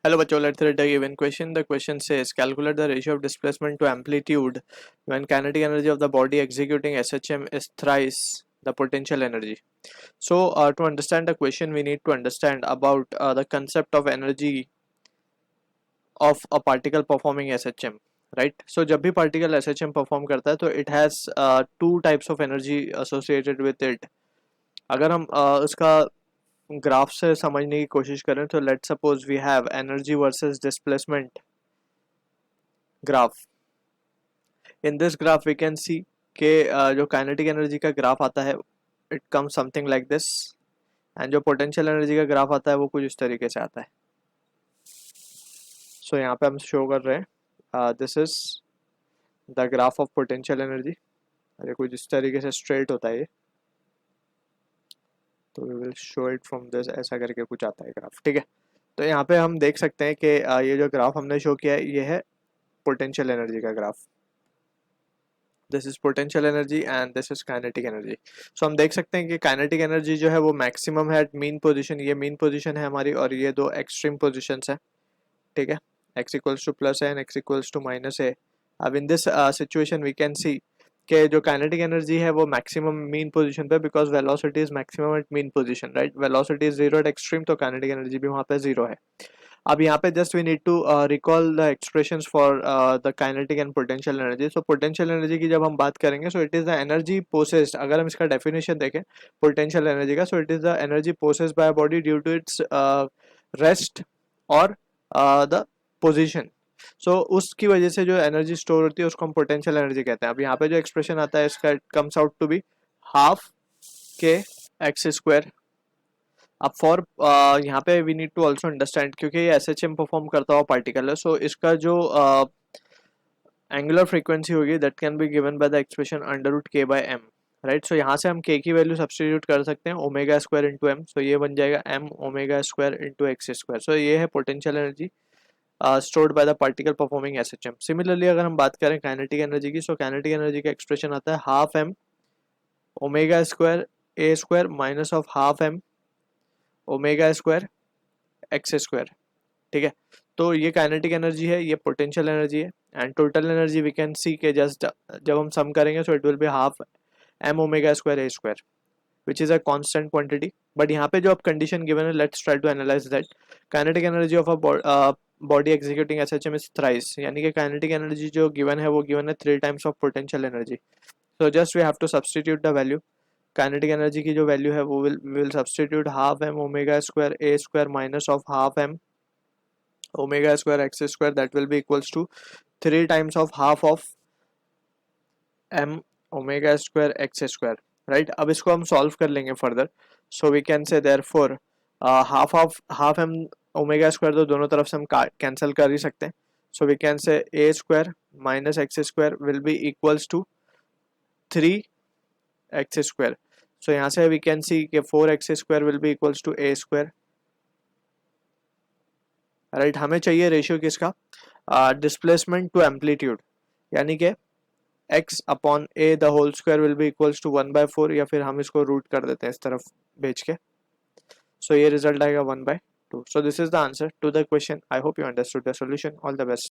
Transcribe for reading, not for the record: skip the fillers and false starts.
Hello बच्चों, let's read the given question. The question says calculate the ratio of displacement to amplitude when kinetic energy of the body executing SHM is thrice the potential energy. So to understand the question, we need to understand about the concept of energy of a particle performing SHM. Right. So जब भी particle SHM perform करता है तो it has two types of energy associated with it. अगर हम उसका graph से समझने की कोशिश करें तो let suppose we have energy versus displacement graph. In this graph we can see के जो काइनेटिक एनर्जी का ग्राफ आता है it comes something like this, and जो पोटेंशियल एनर्जी का ग्राफ आता है वो कुछ इस तरीके से आता है. सो यहाँ पे हम शो कर रहे हैं this is the graph of potential energy. अरे कुछ इस तरीके से स्ट्रेट होता है ये, तो we will show it from this. ऐसा करके कुछ आता है ग्राफ. ठीक है, तो यहाँ पे हम देख सकते हैं कि ये जो ग्राफ हमने शो किया है ये है पोटेंशियल एनर्जी का graph. This is potential energy and this is kinetic energy. So हम देख सकते हैं कि काइनेटिक एनर्जी जो है वो मैक्सिमम है एट मीन पोजीशन. ये मीन पोजीशन है हमारी और ये दो एक्सट्रीम पोजीशंस है. ठीक है, x इक्वल्स टू प्लस है and x equals to minus है. अब in this situation we can see कि जो काइनेटिक एनर्जी है वो मैक्सिमम मीन पोजीशन पे, because velocity is maximum at mean position. Right, velocity is zero at extreme, तो kinetic energy भी वहाँ पे जीरो है. अब यहाँ पे just we need to recall the expressions for the kinetic and potential energy. So potential energy की जब हम बात करेंगे so it is the energy possessed. अगर हम इसका डेफिनेशन देखें पोटेंशियल एनर्जी का, so it is the energy possessed by body due to its rest और द पोजिशन. सो उसकी वजह से जो एनर्जी स्टोर होती है उसको हम पोटेंशियल एनर्जी कहते हैं. अब यहाँ पे जो एक्सप्रेशन आता है इसका comes out to be half k x square. अब फॉर यहाँ पे we need to also understand, क्योंकि ये SHM परफॉर्म करता हुआ पार्टिकल है, सो इसका जो एंगुलर फ्रीक्वेंसी होगी that can be given by the expression under root k by m. Right, so यहाँ से हम k की वैल्यू सब्सटीट्यूट कर सकते हैं omega square into M. So ये बन जाएगा m omega square into X square. So ये है potential energy stored by the particle performing SHM. Similarly अगर हम बात करें काइनेटिक एनर्जी की, सो काइनेटिक एनर्जी का एक्सप्रेशन आता है half m omega square a square minus of half m omega square x square. ठीक है, तो ये काइनेटिक एनर्जी है, ये पोटेंशियल एनर्जी है, and total energy we can see के जस्ट जब हम सम करेंगे so it will be half m omega square a square which is a constant quantity. But यहाँ पे जो अब कंडीशन गिवन है let's try to analyze that. Kinetic energy of a body executing SHM is thrice, यानी कि kinetic energy जो given है वो गिवन है 3 times of potential energy. So just we have to substitute the value. Kinetic energy की जो value है वो will substitute half m omega square a square minus of half m omega square x square, that will be equals to 3 times of half of m omega square x square. Right, अब इसको हम solve कर लेंगे further. So we can say therefore half m omega square तो दोनों तरफ से हम कैंसिल कर ही सकते हैं. So we can say a square minus X square will be equals to 3 X square. So यहाँ से वी कैन सी कि 4x square will be equals to a square. Right, हमें चाहिए रेशियो किसका, डिस्प्लेसमेंट टू एम्पलीट्यूड, यानी कि x upon a the whole square will be equals to 1/4, या फिर हम इसको रूट कर देते हैं इस तरफ भेज के. सो ये रिजल्ट आएगा 1/2. So this is the answer to the question. I hope you understood the solution. All the best.